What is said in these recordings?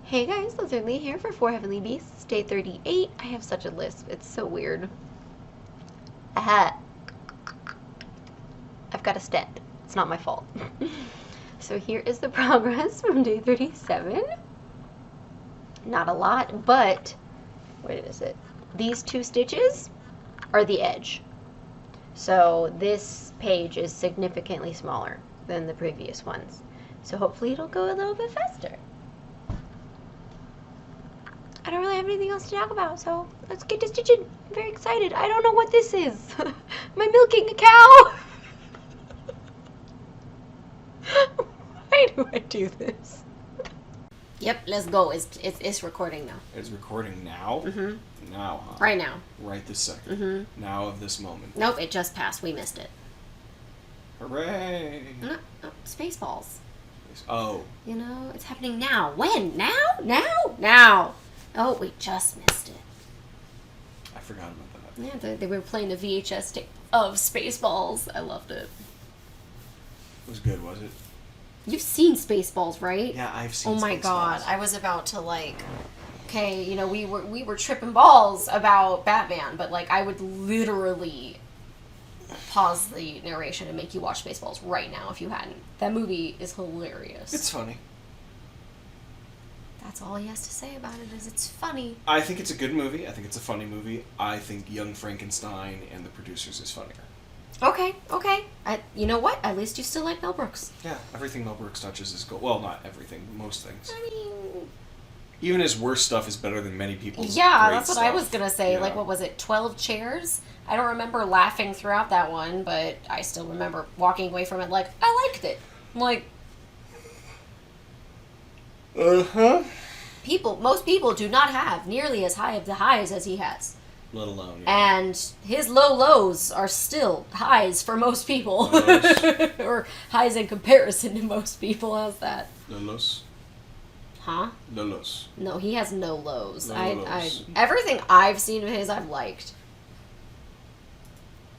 Hey guys, Lizardlea here for 4 Heavenly Beasts, day 38. I have such a lisp, it's so weird. Aha. I've got a stent. It's not my fault. So here is the progress from day 37. Not a lot, but, wait is it? These 2 stitches are the edge. So this page is significantly smaller than the previous ones. So hopefully it'll go a little bit faster. I don't really have anything else to talk about, so let's get to stitching. I'm very excited. I don't know what this is. Am I milking a cow? Why do I do this? Yep, let's go. It's recording now. It's recording now? Mm-hmm. Now, huh? Right now. Right this second. Mm-hmm. Now of this moment. Nope, it just passed. We missed it. Hooray! No, Spaceballs. Oh. You know, it's happening now. When? Now? Now? Now! Oh, we just missed it. I forgot about that. Yeah, they were playing the VHS tape of Spaceballs. I loved it. It was good, was it? You've seen Spaceballs, right? Yeah, I've seen Spaceballs. Oh my god, I was about to okay, you know, we were tripping balls about Batman, but I would literally pause the narration and make you watch Spaceballs right now if you hadn't. That movie is hilarious. It's funny. That's all he has to say about it is it's funny. I think it's a good movie. I think it's a funny movie. I think Young Frankenstein and the producers is funnier. Okay. You know what? At least you still like Mel Brooks. Yeah, everything Mel Brooks touches is gold. Well, not everything, most things. I mean... Even his worst stuff is better than many people's Yeah, great that's what stuff. I was going to say. Yeah. What was it, 12 Chairs? I don't remember laughing throughout that one, but I still remember walking away from it I liked it. Uh-huh. Most people do not have nearly as high of the highs as he has. Let alone, yeah. And his low lows are still highs for most people. Lows. Or highs in comparison to most people. How's that? Lolos. Huh? Lolos. No, he has no lows. No I lows. everything I've seen of his, I've liked.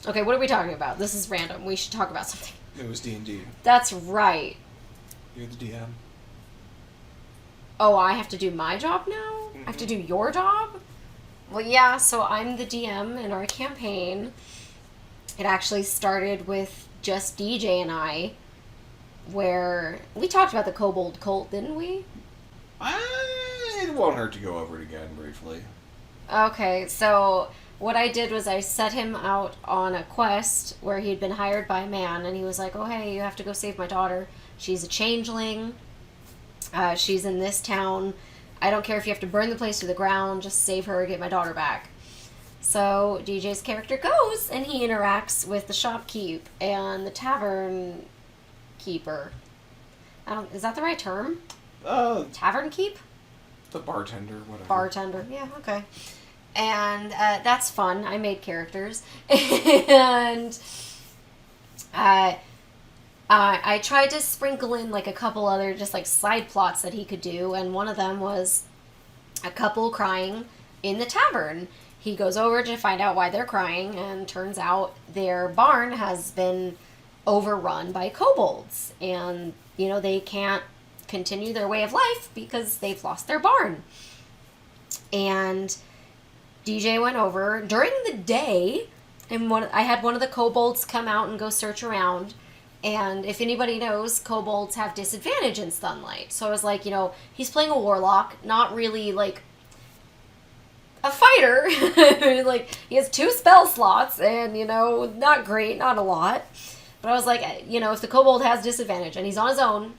Okay, what are we talking about? This is random. We should talk about something. It was D&D. That's right. You're the DM. Oh, I have to do my job now? Mm-hmm. I have to do your job? Well, yeah, so I'm the DM in our campaign. It actually started with just DJ and I, where we talked about the Kobold Cult, didn't we? It won't hurt to go over it again briefly. Okay, so what I did was I set him out on a quest where he'd been hired by a man, and he was like, oh, hey, you have to go save my daughter. She's a changeling. She's in this town. I don't care if you have to burn the place to the ground. Just save her, get my daughter back. So DJ's character goes, and he interacts with the shopkeep and the tavern keeper. Is that the right term? Tavern keep? The bartender, whatever. Bartender, yeah, okay. And that's fun. I made characters. And I tried to sprinkle in a couple other just side plots that he could do, and one of them was a couple crying in the tavern. He goes over to find out why they're crying, and turns out their barn has been overrun by kobolds, and they can't continue their way of life because they've lost their barn. And DJ went over during the day, and I had one of the kobolds come out and go search around. And if anybody knows, kobolds have disadvantage in sunlight. So I was like, he's playing a warlock, not really a fighter. He has 2 spell slots, and not great, not a lot. But I was like, if the kobold has disadvantage and he's on his own,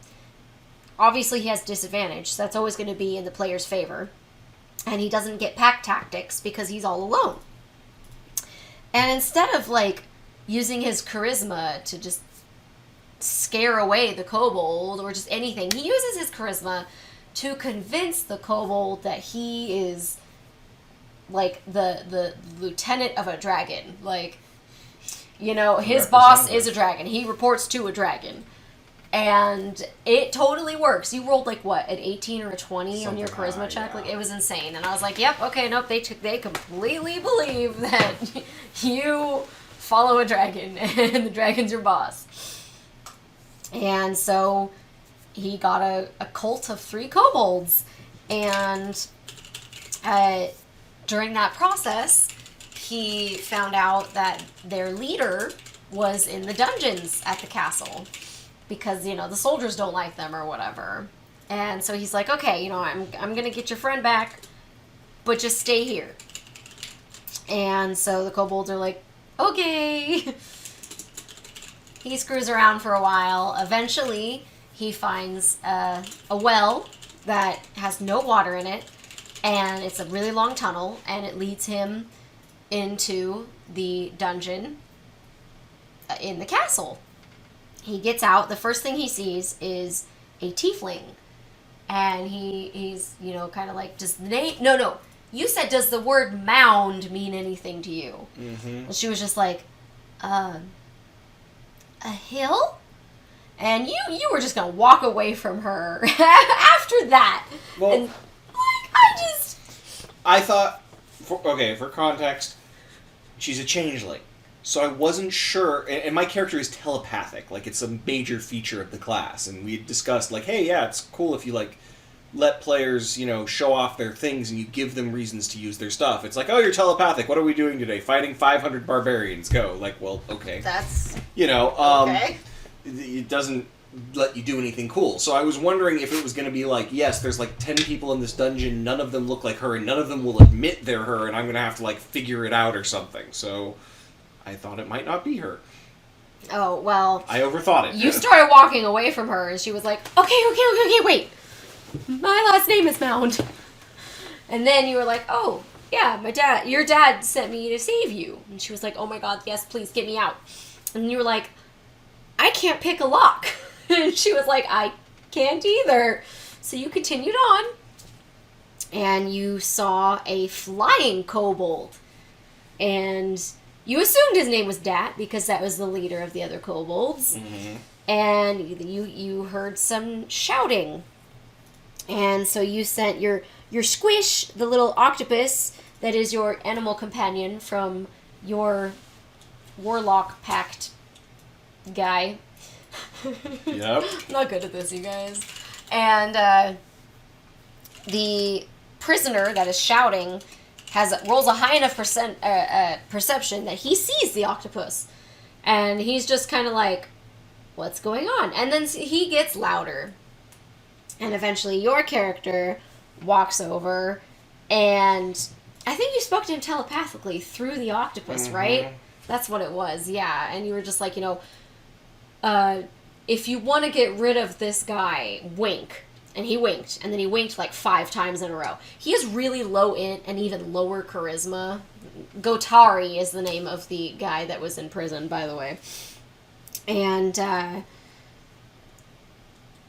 obviously he has disadvantage. So that's always going to be in the player's favor. And he doesn't get pack tactics because he's all alone. And instead of using his charisma to just scare away the kobold or just anything, he uses his charisma to convince the kobold that he is the lieutenant of a dragon. His boss is a dragon. He reports to a dragon. And it totally works. You rolled an 18 or a 20 on your charisma check. Yeah. It was insane. And I was like, yep, okay, nope, they completely believe that you follow a dragon and the dragon's your boss. And so he got a cult of 3 kobolds. And during that process, he found out that their leader was in the dungeons at the castle because, you know, the soldiers don't like them or whatever. And so he's like, okay, you know, I'm going to get your friend back, but just stay here. And so the kobolds are like, okay. He screws around for a while. Eventually, he finds a well that has no water in it, and it's a really long tunnel, and it leads him into the dungeon in the castle. He gets out. The first thing he sees is a tiefling. And he's, you know, kind of like, does the name... No. You said, does the word mound mean anything to you? Mm-hmm. And she was just like, a hill? And you were just going to walk away from her after that. Well, and, I thought, for context, she's a changeling. So I wasn't sure, and my character is telepathic, like it's a major feature of the class, and we discussed, like, hey, yeah, it's cool if you, like, let players, you know, show off their things and you give them reasons to use their stuff. It's like, oh, you're telepathic, what are we doing today? Fighting 500 barbarians, go. Like, well, okay. That's... You know, okay. It doesn't let you do anything cool. So I was wondering if it was going to be like, yes, there's like 10 people in this dungeon, none of them look like her, and none of them will admit they're her, and I'm going to have to, like, figure it out or something. So... I thought it might not be her. Oh, well... I overthought it. You started walking away from her, and she was like, okay, wait. My last name is Mound. And then you were like, oh, yeah, your dad sent me to save you. And she was like, oh my god, yes, please, get me out. And you were like, I can't pick a lock. And she was like, I can't either. So you continued on, and you saw a flying kobold. And... you assumed his name was Dat because that was the leader of the other kobolds. Mm-hmm. And you heard some shouting. And so you sent your Squish, the little octopus that is your animal companion from your warlock pact guy. Yep. I'm not good at this, you guys. And the prisoner that is shouting... rolls a high enough perception that he sees the octopus. And he's just kind of like, what's going on? And then he gets louder. And eventually your character walks over, and I think you spoke to him telepathically through the octopus, mm-hmm. right? That's what it was, yeah. And you were just like, you know, if you want to get rid of this guy, wink. And he winked, and then he winked like 5 times in a row. He has really low int and even lower charisma. Gotari is the name of the guy that was in prison, by the way. And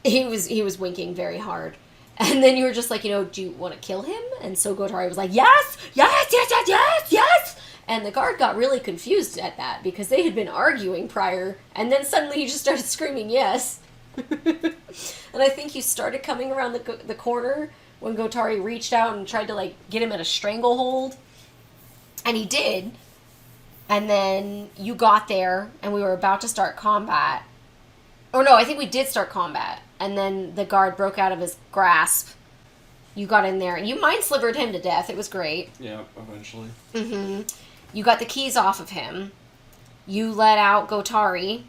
he was winking very hard. And then you were just like, you know, do you want to kill him? And so Gotari was like, yes! And the guard got really confused at that because they had been arguing prior, and then suddenly he just started screaming yes. And I think you started coming around the corner when Gotari reached out and tried to, like, get him in a stranglehold. And he did. And then you got there, and we were about to start combat. Or no, I think we did start combat. And then the guard broke out of his grasp. You got in there, and you mind-slivered him to death. It was great. Yeah, eventually. Mm-hmm. You got the keys off of him. You let out Gotari,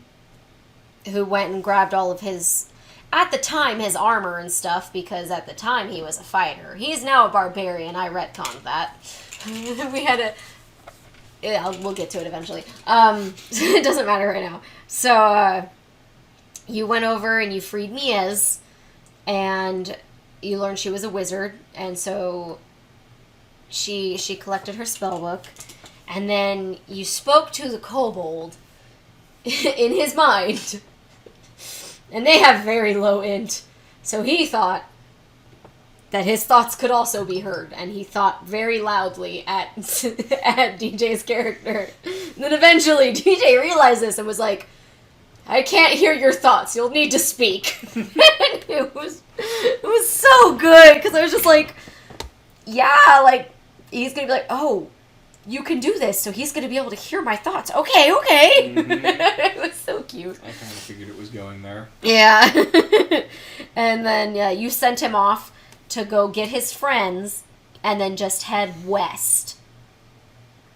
who went and grabbed all of his, at the time, his armor and stuff, because at the time he was a fighter. He's now a barbarian. I retconned that. We had a... Yeah, we'll get to it eventually. It doesn't matter right now. So, you went over and you freed Miez, and you learned she was a wizard, and so she collected her spellbook, and then you spoke to the kobold in his mind. And they have very low int. So he thought that his thoughts could also be heard. And he thought very loudly at DJ's character. And then eventually DJ realized this and was like, I can't hear your thoughts. You'll need to speak. And it was so good. Because I was just like, yeah, like, he's going to be like, oh, you can do this, so he's going to be able to hear my thoughts. Okay. Mm-hmm. It was so cute. I kind of figured it was going there. Yeah. And then, yeah, you sent him off to go get his friends and then just head west.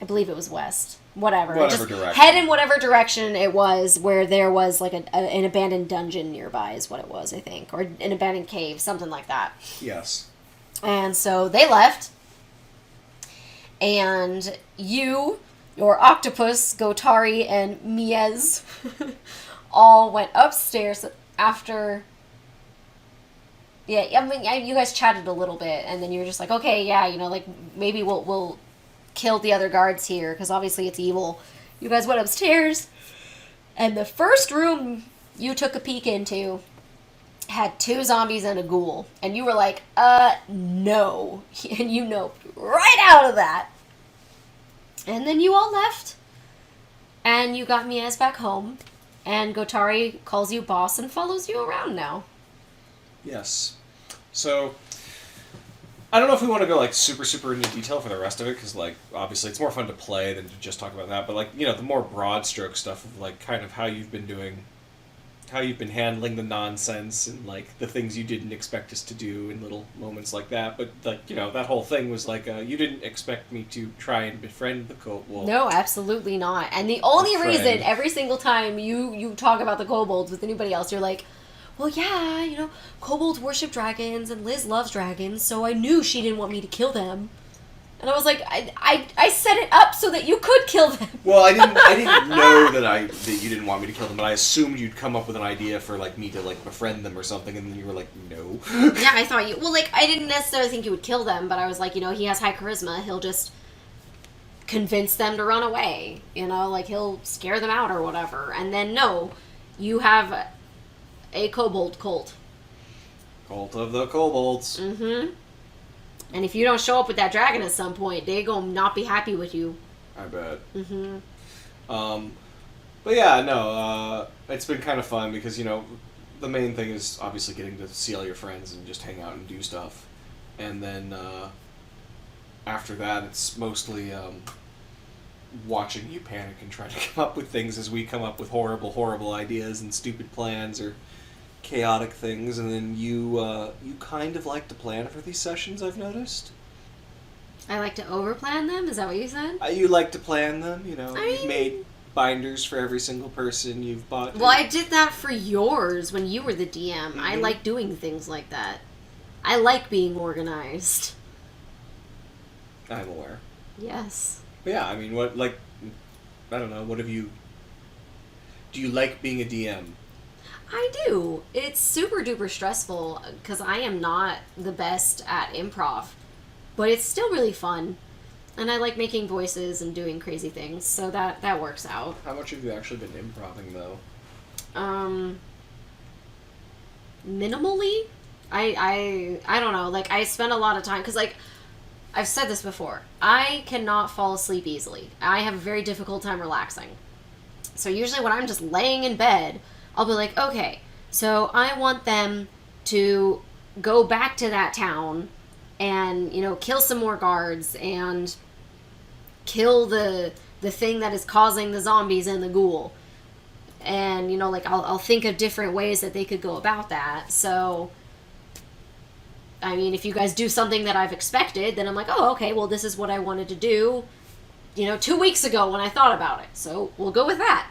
I believe it was west. Whatever direction. Head in whatever direction it was, where there was like an abandoned dungeon nearby is what it was, I think. Or an abandoned cave, something like that. Yes. And so they left. And you, your octopus, Gotari, and Miez all went upstairs after... Yeah, I mean, you guys chatted a little bit, and then you were just like, okay, yeah, like, maybe we'll kill the other guards here, because obviously it's evil. You guys went upstairs, and the first room you took a peek into had 2 zombies and a ghoul, and you were like, no. And you noped right out of that. And then you all left, and you got Miez back home, and Gotari calls you boss and follows you around now. Yes. So, I don't know if we want to go, like, super, super into detail for the rest of it, because, like, obviously it's more fun to play than to just talk about that, but, like, the more broad stroke stuff of, like, kind of how you've been handling the nonsense and, like, the things you didn't expect us to do in little moments like that, but, like, that whole thing was, like, you didn't expect me to try and befriend the kobold. No, absolutely not. And the only reason every single time you talk about the kobolds with anybody else, you're like, well, yeah, kobolds worship dragons, and Liz loves dragons, so I knew she didn't want me to kill them. And I was like, I set it up so that you could kill them. Well, I didn't know that you didn't want me to kill them, but I assumed you'd come up with an idea for, like, me to, like, befriend them or something, and then you were like, no. Yeah, I thought well, like, I didn't necessarily think you would kill them, but I was like, he has high charisma, he'll just convince them to run away, like, he'll scare them out or whatever. And then, no, you have a kobold cult. Cult of the kobolds. Mm-hmm. And if you don't show up with that dragon at some point, they gonna not be happy with you. I bet. Mm-hmm. But yeah, no, it's been kind of fun because, the main thing is obviously getting to see all your friends and just hang out and do stuff. And then, after that, it's mostly, watching you panic and try to come up with things as we come up with horrible, horrible ideas and stupid plans or chaotic things, and then you kind of like to plan for these sessions, I've noticed. I like to overplan them? Is that what you said? You like to plan them, You've made binders for every single person you've bought. Well, I did that for yours when you were the DM. Mm-hmm. I like doing things like that. I like being organized. I'm aware. Yes. But yeah, I mean, I don't know, do you like being a DM? I do. It's super duper stressful because I am not the best at improv, but it's still really fun, and I like making voices and doing crazy things, so that works out. How much have you actually been improvising though? Minimally. I don't know. Like, I spend a lot of time because, like, I've said this before. I cannot fall asleep easily. I have a very difficult time relaxing. So usually when I'm just laying in bed, I'll be like, okay, so I want them to go back to that town and, kill some more guards and kill the thing that is causing the zombies and the ghoul. And, I'll think of different ways that they could go about that. So, I mean, if you guys do something that I've expected, then I'm like, oh, okay, well, this is what I wanted to do, 2 weeks ago when I thought about it. So we'll go with that.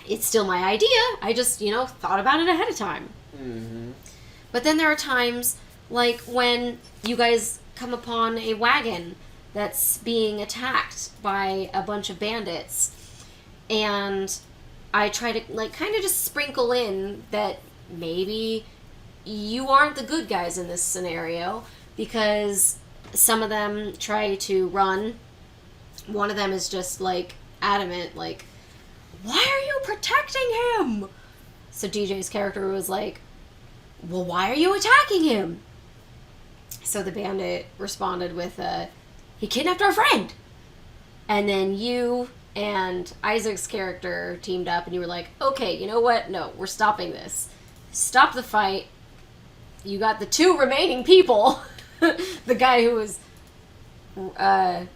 It's still my idea. I just, thought about it ahead of time. Mm-hmm. But then there are times, like when you guys come upon a wagon that's being attacked by a bunch of bandits, and I try to, like, kind of just sprinkle in that maybe you aren't the good guys in this scenario, because some of them try to run. One of them is just, like, adamant, like, why are you protecting him? So DJ's character was like, well, why are you attacking him? So the bandit responded with, he kidnapped our friend. And then you and Isaac's character teamed up, and you were like, okay, you know what? No, we're stopping this. Stop the fight. You got the 2 remaining people. The guy who was the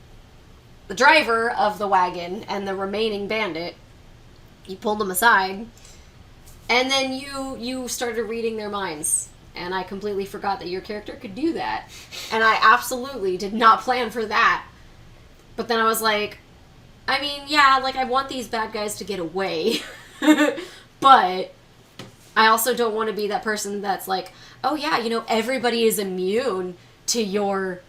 driver of the wagon and the remaining bandit. You pulled them aside, and then you started reading their minds, and I completely forgot that your character could do that. And I absolutely did not plan for that. But then I was like, I mean, yeah, like, I want these bad guys to get away. But I also don't want to be that person that's like, oh yeah, you know, everybody is immune to your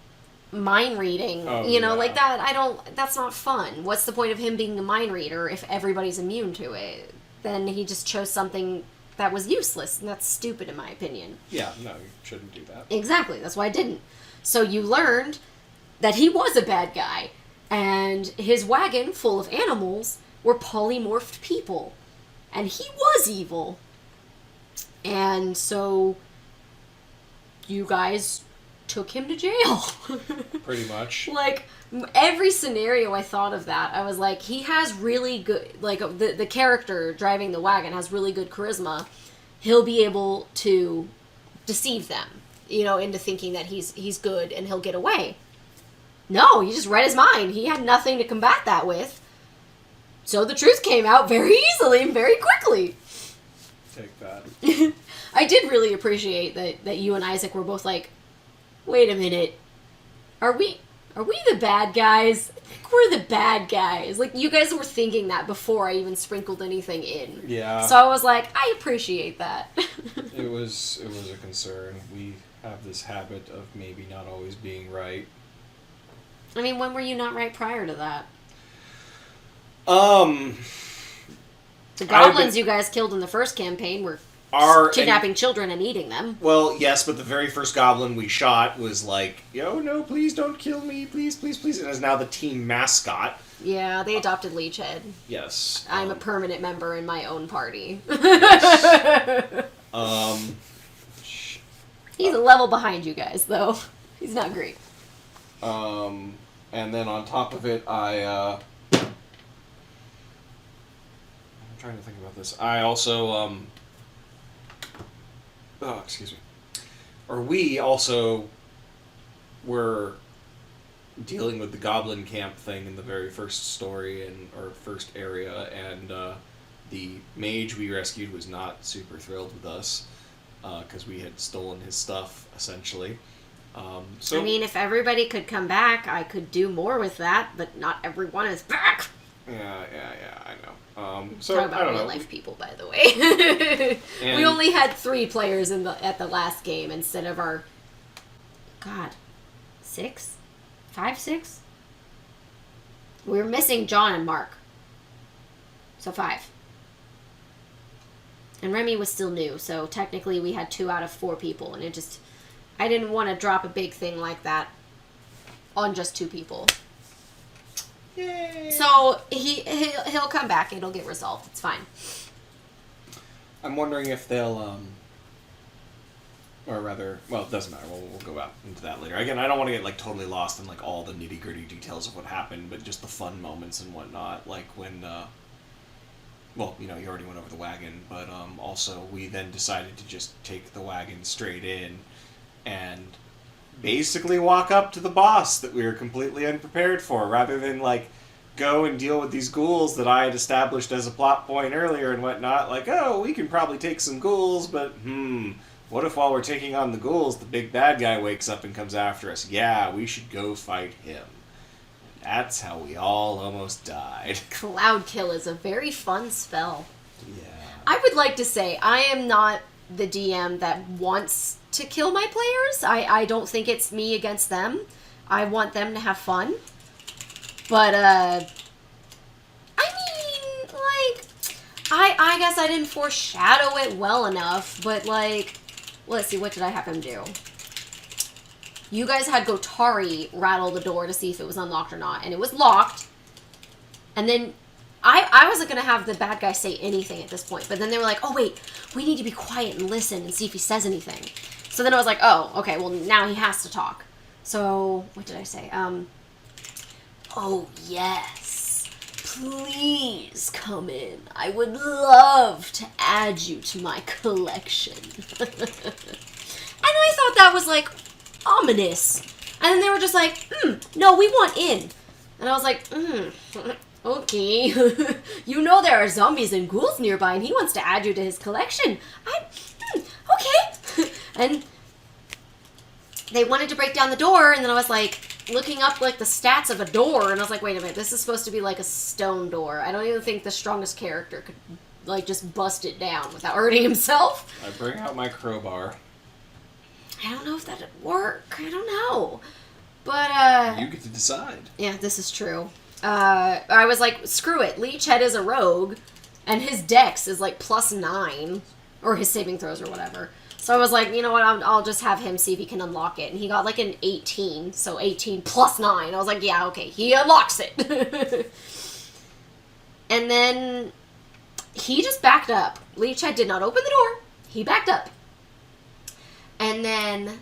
mind reading. Like that. That's not fun. What's the point of him being a mind reader if everybody's immune to it? Then he just chose something that was useless, and that's stupid in my opinion. Yeah, no, you shouldn't do that. Exactly, that's why I didn't. So you learned that he was a bad guy, and his wagon full of animals were polymorphed people, and he was evil. And so you guys took him to jail. Pretty much. Like, every scenario I thought of that, I was like, he has really good, like, the character driving the wagon has really good charisma. He'll be able to deceive them, into thinking that he's good and he'll get away. No, he just read his mind. He had nothing to combat that with. So the truth came out very easily and very quickly. Take that. I did really appreciate that you and Isaac were both like, wait a minute, are we the bad guys? I think we're the bad guys. Like, you guys were thinking that before I even sprinkled anything in. Yeah. So I was like, I appreciate that. It was a concern. We have this habit of maybe not always being right. I mean, when were you not right prior to that? The goblins you guys killed in the first campaign were kidnapping children and eating them. Well, yes, but the very first goblin we shot was like, yo, no, please don't kill me, please, please, please, and is now the team mascot. Yeah, they adopted Leechhead. Yes. I'm a permanent member in my own party. Yes. He's a level behind you guys, though. He's not great. And then on top of it, I'm trying to think about this. I also, excuse me. Or we also were dealing with the goblin camp thing in the very first story or first area, and the mage we rescued was not super thrilled with us because we had stolen his stuff, essentially. I mean, if everybody could come back, I could do more with that, but not everyone is back. Yeah, I know. Talk about real life people, by the way. We only had 3 players at the last game instead of our 6? 5, 6? We were missing John and Mark. So 5. And Remy was still new, so technically we had 2 out of 4 people, and I didn't want to drop a big thing like that on just 2 people. Yay. So he'll come back. It'll get resolved. It's fine. I'm wondering if they'll, or rather, well, it doesn't matter. We'll go out into that later. Again, I don't want to get totally lost in all the nitty gritty details of what happened, but just the fun moments and whatnot. Like when, well, you already went over the wagon, but also we then decided to just take the wagon straight in and basically walk up to the boss that we were completely unprepared for, rather than go and deal with these ghouls that I had established as a plot point earlier and whatnot. We can probably take some ghouls, but what if while we're taking on the ghouls, the big bad guy wakes up and comes after us? Yeah, we should go fight him. That's how we all almost died. Cloud Kill is a very fun spell. Yeah. I would like to say I am not the DM that wants to kill my players. I don't think it's me against them. I want them to have fun. But, I guess I didn't foreshadow it well enough, but, let's see, what did I have him do? You guys had Gotari rattle the door to see if it was unlocked or not, and it was locked. And then I wasn't going to have the bad guy say anything at this point, but then they were like, oh, wait, we need to be quiet and listen and see if he says anything. So then I was like, oh, okay, well, now he has to talk. So, what did I say? Oh, yes. Please come in. I would love to add you to my collection. And I thought that was, ominous. And then they were just like, no, we want in. And I was like, okay. There are zombies and ghouls nearby, and he wants to add you to his collection. Okay. And they wanted to break down the door, and then I was like looking up like the stats of a door, and I was like, wait a minute, this is supposed to be like a stone door. I don't even think the strongest character could like just bust it down without hurting himself. I bring out my crowbar. I don't know if that'd work. I don't know. But you get to decide. Yeah, this is true. I was like, screw it. Leechhead is a rogue, and his dex is like +9, or his saving throws or whatever. So I was like, you know what, I'll just have him see if he can unlock it. And he got like an 18, so 18 +9. I was like, yeah, okay, he unlocks it. And then he just backed up. Leechhead did not open the door. He backed up. And then,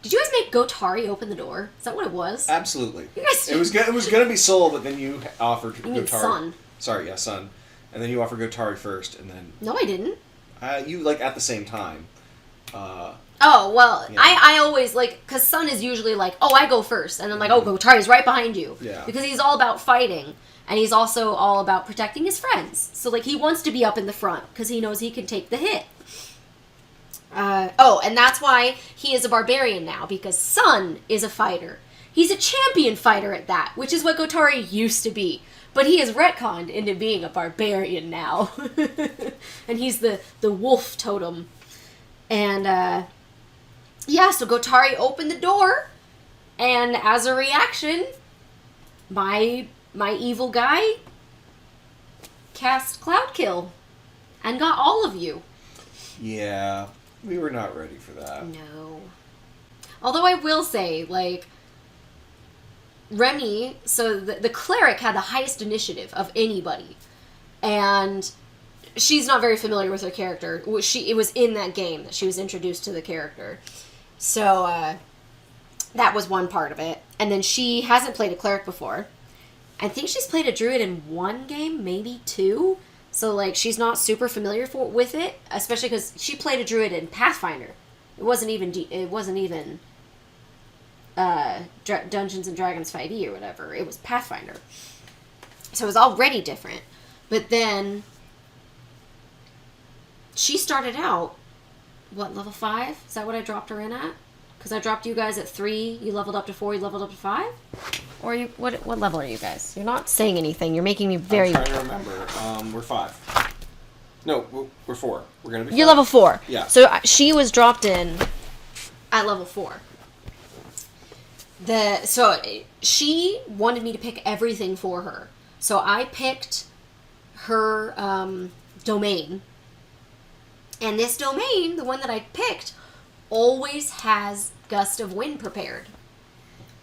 did you guys make Gotari open the door? Is that what it was? Absolutely. You guys... It was gonna be Soul, but then you offered You mean Gotari. Sun. Sorry, yeah, Sun. And then you offered Gotari first, and then... No, I didn't. You, like, at the same time. Oh, well, yeah. I always, like, because Sun is usually like, oh, I go first. And then, like, oh, Gotari's right behind you. Yeah. Because he's all about fighting. And he's also all about protecting his friends. So, like, he wants to be up in the front because he knows he can take the hit. And that's why he is a barbarian now, because Sun is a fighter. He's a champion fighter at that, which is what Gotari used to be. But he is retconned into being a barbarian now. And he's the wolf totem. And, yeah, so Gotari opened the door, and as a reaction, my evil guy cast Cloud Kill and got all of you. Yeah, we were not ready for that. No. Although I will say, like, Remy, so the cleric had the highest initiative of anybody. And she's not very familiar with her character. It was in that game that she was introduced to the character. So, that was one part of it. And then she hasn't played a cleric before. I think she's played a druid in one game, maybe two. So, like, she's not super familiar with it, especially because she played a druid in Pathfinder. It wasn't even Dungeons and Dragons 5e or whatever. It was Pathfinder. So it was already different. But then she started out, what, level 5? Is that what I dropped her in at? Because I dropped you guys at 3, you leveled up to 4, you leveled up to 5? Or you what level are you guys? You're not saying anything. You're making me very... I'm trying to remember. We're 5. No, we're 4. We're going to be 5. You're level 4. Yeah. So she was dropped in at level 4. So she wanted me to pick everything for her. So I picked her domain. And this domain, the one that I picked, always has Gust of Wind prepared.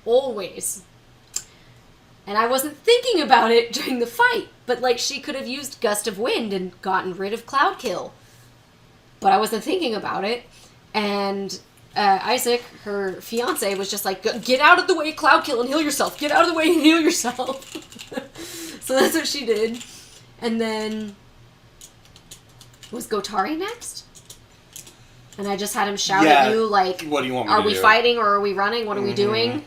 Always. And I wasn't thinking about it during the fight, but like she could have used Gust of Wind and gotten rid of Cloud Kill. But I wasn't thinking about it. And Isaac, her fiance, was just like, get out of the way, Cloud Kill, and heal yourself. Get out of the way and heal yourself. So that's what she did. And then... was Gotari next? And I just had him shout at you, like, what do you want me are to we do? fighting or are we running? What are we doing?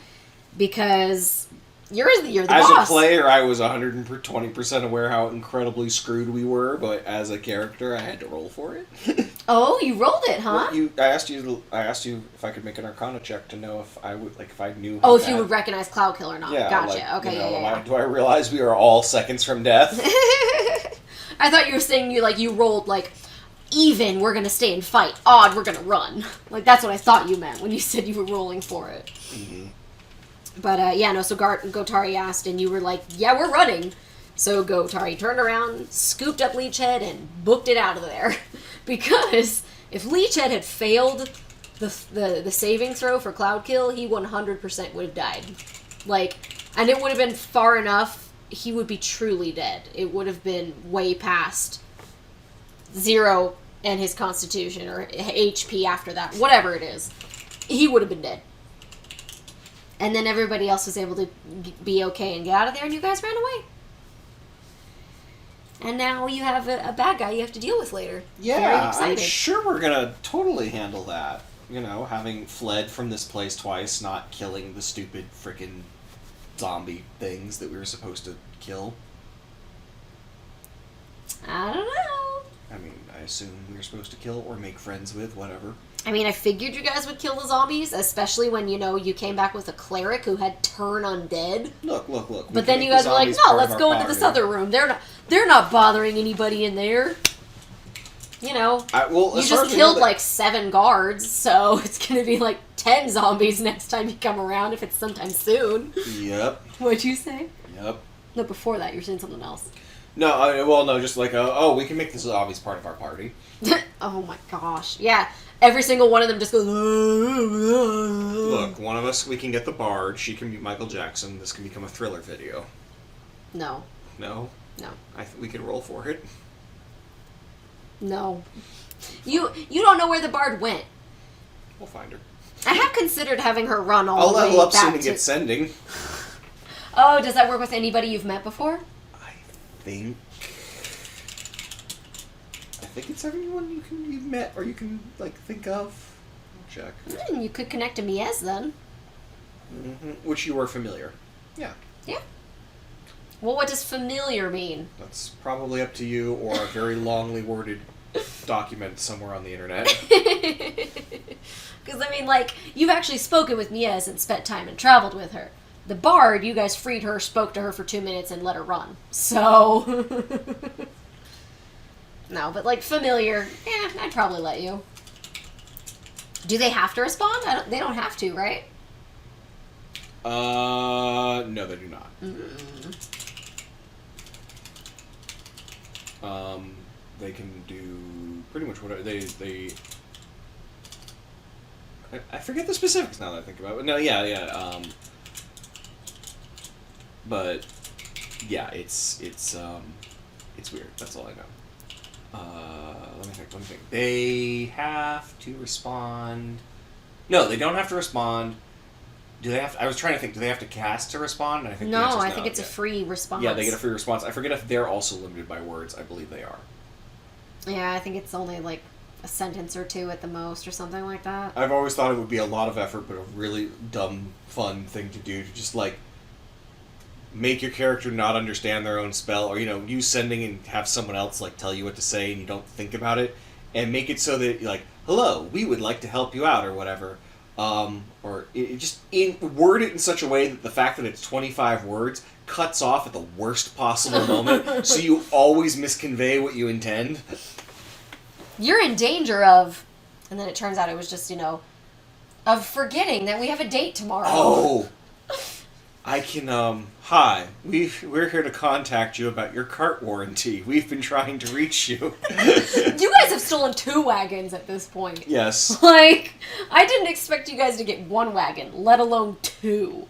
Because you're the as boss. a player, I was 120% aware how incredibly screwed we were, but as a character, I had to roll for it. Oh, you rolled it, huh? Well, I asked you if I could make an Arcana check to know if I would, like, if I knew. Oh, if you would recognize Cloud Kill or not. Yeah, Gotcha. like, Okay, you know, yeah. Do I realize we are all seconds from death? I thought you were saying you rolled like even, we're gonna stay and fight. Odd, we're gonna run. Like that's what I thought you meant when you said you were rolling for it. Mm-hmm. But yeah, no. So Gotari asked, and you were like, "Yeah, we're running." So Gotari turned around, scooped up Leechhead, and booked it out of there. Because if Leechhead had failed the saving throw for Cloud Kill, he 100% would have died. Like, and it would have been far enough. He would be truly dead. It would have been way past 0 and his constitution or HP after that, whatever it is. He would have been dead. And then everybody else was able to be okay and get out of there, and you guys ran away. And now you have a bad guy you have to deal with later. Yeah, I'm sure we're gonna totally handle that. You know, having fled from this place twice, not killing the stupid frickin' zombie things that we were supposed to kill. I don't know. I mean, I assume we were supposed to kill or make friends with, whatever. I mean, I figured you guys would kill the zombies, especially when, you came back with a cleric who had turn undead. Look. But then you guys were like, no, let's go into this other room. They're not bothering anybody in there. You just killed like 7 guards, so it's gonna be like 10 zombies next time you come around, if it's sometime soon. Yep. What'd you say? Yep. No, before that, you were saying something else. No, just like, we can make the zombies part of our party. Oh my gosh. Yeah, every single one of them just goes... Look, one of us, we can get the Bard, she can be Michael Jackson, this can become a Thriller video. No. No? No. We can roll for it. No. You don't know where the Bard went. We'll find her. I have considered having her run all I'll the way level up back soon and get sending. Oh, does that work with anybody you've met before? I think it's everyone you've met or you can think of. I'll check. You could connect to Mies then. Mm-hmm. Which you were familiar. Yeah. Yeah. Well, what does familiar mean? That's probably up to you or a very longly worded document somewhere on the internet. Because, you've actually spoken with Mies and spent time and traveled with her. The Bard, you guys freed her, spoke to her for 2 minutes, and let her run. So... No, but, familiar, I'd probably let you. Do they have to respond? They don't have to, right? No, they do not. They can do pretty much whatever I forget the specifics now that I think about it. No, yeah. But yeah, it's weird. That's all I know. Let me think. They have to respond. No, they don't have to respond. Do they have? I was trying to think. Do they have to cast to respond? And I think no. I think it's a free response. Yeah, they get a free response. I forget if they're also limited by words. I believe they are. Yeah, I think it's only a sentence or 2 at the most, or something like that. I've always thought it would be a lot of effort, but a really dumb, fun thing to do to just make your character not understand their own spell, or you sending and have someone else tell you what to say and you don't think about it, and make it so that hello, we would like to help you out or whatever, or word it in such a way that the fact that it's 25 words cuts off at the worst possible moment, so you always misconvey what you intend. You're in danger of, and then it turns out it was just of forgetting that we have a date tomorrow. Oh. I can, hi, we're here to contact you about your cart warranty. We've been trying to reach you. You guys have stolen 2 wagons at this point. Yes. I didn't expect you guys to get 1 wagon, let alone 2.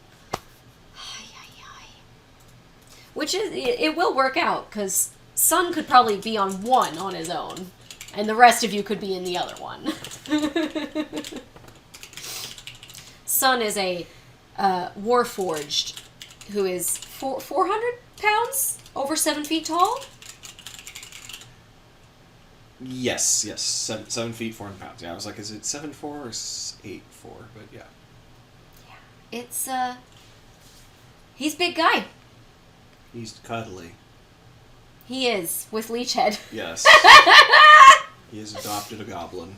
Which it will work out, because Sun could probably be on 1 on his own, and the rest of you could be in the other one. Sun is a... Warforged, who is 400 pounds, over 7 feet tall. Yes, 7 feet 400 pounds. Yeah, I was like, is it 7'4" or 8'4"? But yeah. Yeah, it's he's a big guy. He's cuddly. He is with leech head. Yes. He has adopted a goblin.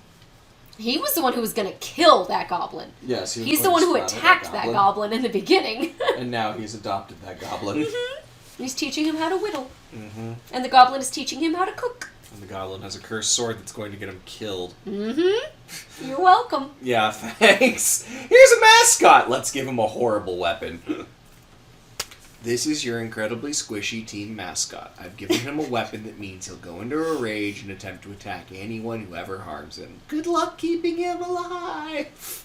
He was the one who was going to kill that goblin. Yes, he's the one who attacked that goblin in the beginning. And now he's adopted that goblin. Mm-hmm. He's teaching him how to whittle. Mm-hmm. And the goblin is teaching him how to cook. And the goblin has a cursed sword that's going to get him killed. Mm-hmm. You're welcome. Yeah, thanks. Here's a mascot. Let's give him a horrible weapon. This is your incredibly squishy team mascot. I've given him a weapon that means he'll go into a rage and attempt to attack anyone who ever harms him. Good luck keeping him alive.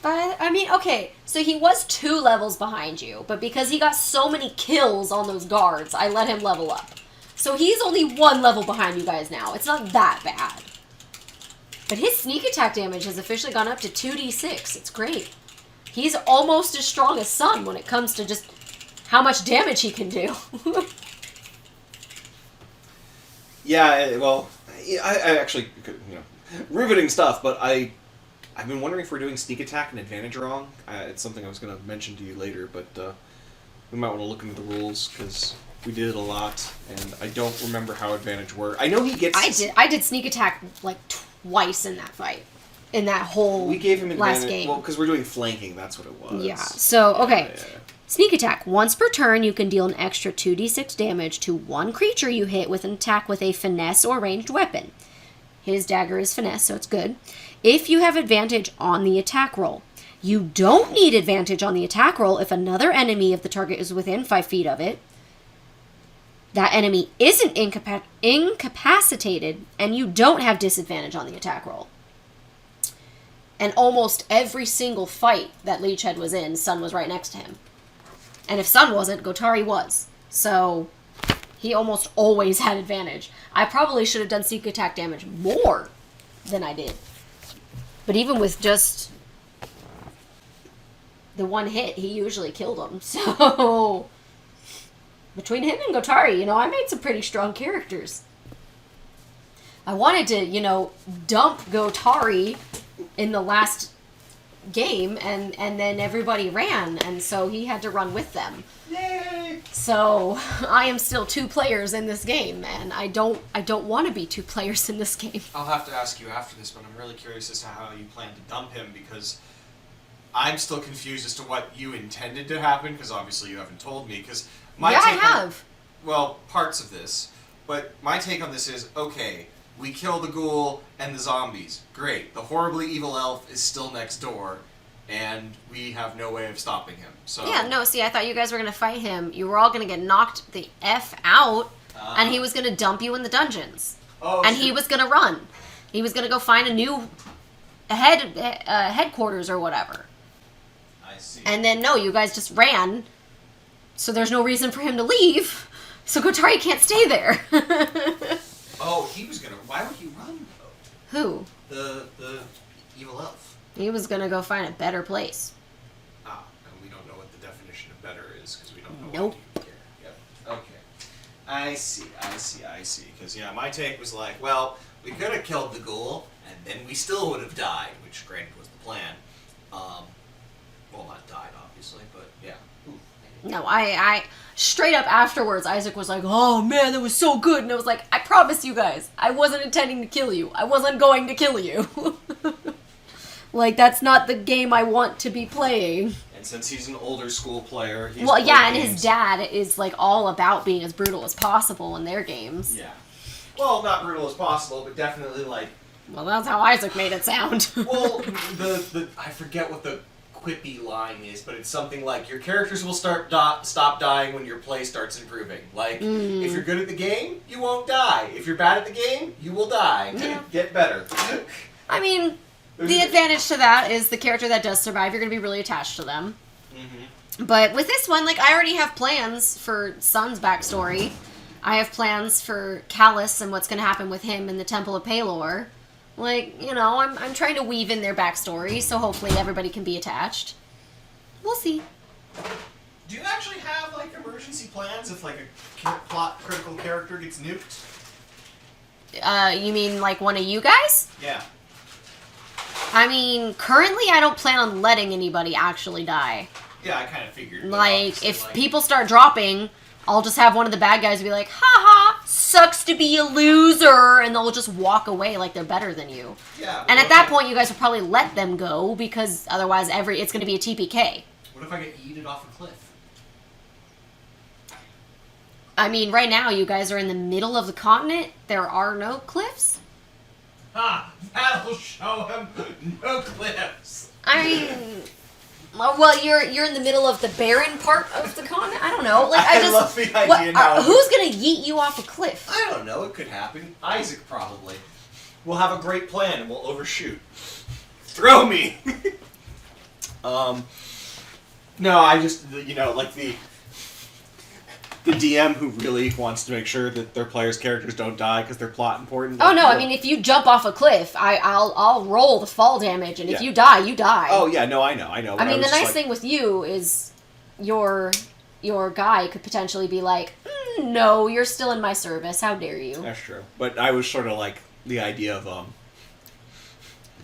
But, okay, so he was 2 levels behind you, but because he got so many kills on those guards, I let him level up. So he's only 1 level behind you guys now. It's not that bad. But his sneak attack damage has officially gone up to 2d6. It's great. He's almost as strong as Sun when it comes to just... how much damage he can do. Yeah, well, I actually, riveting stuff, but I've been wondering if we're doing sneak attack and advantage wrong. It's something I was going to mention to you later, but we might want to look into the rules, because we did it a lot, and I don't remember how advantage worked. I know he gets... I did sneak attack, twice in that fight. in that whole We gave him last advantage. game. Well, because we're doing flanking, that's what it was. Yeah. So, okay. Yeah. Sneak attack. Once per turn, you can deal an extra 2d6 damage to one creature you hit with an attack with a finesse or ranged weapon. His dagger is finesse, so it's good. If you have advantage on the attack roll. You don't need advantage on the attack roll if another enemy of the target is within 5 feet of it. That enemy isn't incapacitated, and you don't have disadvantage on the attack roll. And almost every single fight that Leechhead was in, Sun was right next to him. And if Sun wasn't, Gotari was. So he almost always had advantage. I probably should have done sneak attack damage more than I did. But even with just the one hit, he usually killed him. So between him and Gotari, I made some pretty strong characters. I wanted to, dump Gotari in the last game, and then everybody ran, and so he had to run with them. Yay! So I am still 2 players in this game, and I don't want to be 2 players in this game. I'll have to ask you after this, but I'm really curious as to how you plan to dump him, because I'm still confused as to what you intended to happen, because obviously you haven't told me, because I have. Well, parts of this, but my take on this is, okay, we kill the ghoul and the zombies. Great. The horribly evil elf is still next door, and we have no way of stopping him. So Yeah, no, see, I thought you guys were going to fight him. You were all going to get knocked the F out, and he was going to dump you in the dungeons. Oh, and he was going to run. He was going to go find a new headquarters or whatever. I see. And then, no, you guys just ran, so there's no reason for him to leave. So Gotari can't stay there. Oh, he was gonna. Why would he run though? Who? The evil elf. He was going to go find a better place. Ah, and we don't know what the definition of better is because we don't know. Nope. What you care. Yep. Okay. I see. Because my take was like, well, we could have killed the ghoul, and then we still would have died, which granted was the plan. Well, not died, obviously, but yeah. Ooh. No, I straight up afterwards, Isaac was like, oh man, that was so good. And I was like, I promise you guys, I wasn't intending to kill you. I wasn't going to kill you. Like, that's not the game I want to be playing. And since he's an older school player, he's Well, yeah, and games. his dad is, like, all about being as brutal as possible in their games. Yeah. Well, not brutal as possible, but definitely, like... Well, that's how Isaac made it sound. Well, the I forget what the quippy line is, but it's something like, your characters will stop dying when your play starts improving. Like, if you're good at the game, you won't die. If you're bad at the game, you will die. Yeah. Get better. I mean, the advantage to that is the character that does survive, you're going to be really attached to them. Mm-hmm. But with this one, like, I already have plans for Sun's backstory. I have plans for Callus and what's going to happen with him in the Temple of Palor. Like, I'm trying to weave in their backstory, so hopefully everybody can be attached. We'll see. Do you actually have, like, emergency plans if, like, a plot critical character gets nuked? You mean, like, one of you guys? Yeah. I mean, currently I don't plan on letting anybody actually die. Yeah, I kind of figured. Like, if people start dropping, I'll just have one of the bad guys be like, haha, sucks to be a loser, and they'll just walk away like they're better than you. Yeah. And at that point, you guys will probably let them go, because otherwise it's going to be a TPK. What if I get yeeted off a cliff? I mean, right now, you guys are in the middle of the continent. There are no cliffs. Ha! That'll show him no cliffs. I mean... Well, you're in the middle of the barren part of the continent. I don't know. Like I just love the idea now. Who's gonna yeet you off a cliff? I don't know. It could happen. Isaac probably. We'll have a great plan and we'll overshoot. Throw me. No, I just like the DM who really wants to make sure that their players' characters don't die because they're plot important. Oh no! I mean, if you jump off a cliff, I'll roll the fall damage, and if Yeah. you die, you die. Oh yeah, no, I know. I mean, the nice thing with you is your guy could potentially be like, no, you're still in my service. How dare you? That's true. But I was sort of like the idea of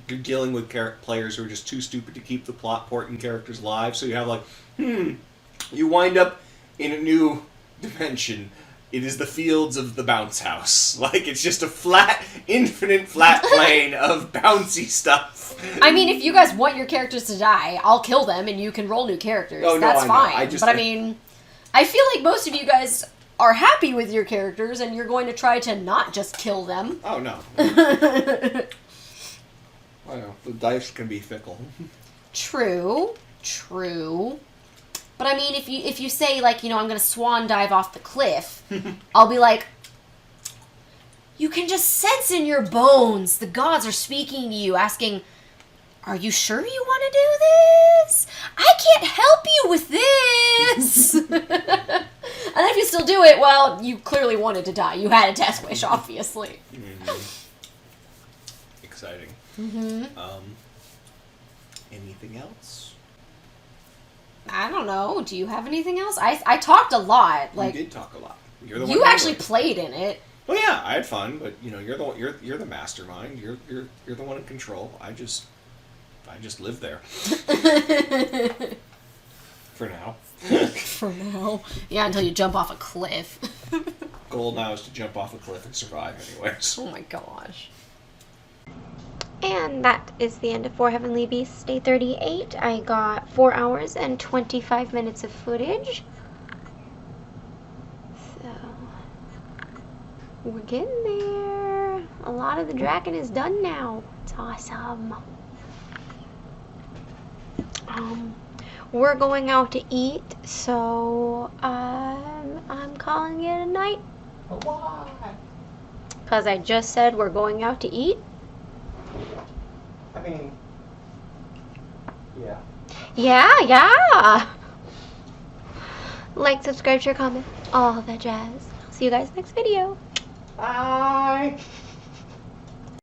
you're dealing with players who are just too stupid to keep the plot important characters alive. So you have like, you wind up in a new dimension. It is the fields of the bounce house. Like, it's just a flat, infinite flat plane of bouncy stuff. I mean, if you guys want your characters to die, I'll kill them and you can roll new characters. Oh, no, That's I know. fine. But I mean, I feel like most of you guys are happy with your characters and you're going to try to not just kill them. Oh, no. I know. The dice can be fickle. True. But I mean, if you say, like, you know, I'm going to swan dive off the cliff, I'll be like, you can just sense in your bones the gods are speaking to you, asking, are you sure you want to do this? I can't help you with this. And if you still do it, well, you clearly wanted to die. You had a death wish, obviously. Exciting. Anything else? I don't know. Do you have anything else? I talked a lot. Like, you did talk a lot. You're the one you actually played in it. Well, yeah, I had fun, but you know, you're the mastermind. You're the one in control. I just live there. For now. For now. Yeah, until you jump off a cliff. Goal now is to jump off a cliff and survive anyways. Oh my gosh. And that is the end of 4 Heavenly Beasts Day 38. I got 4 hours and 25 minutes of footage. So, we're getting there. A lot of the dragon is done now. It's awesome. We're going out to eat, so I'm calling it a night. Why? Because I just said we're going out to eat. I mean, yeah. Yeah. Like, subscribe, share, comment, all that jazz. I'll see you guys next video. Bye.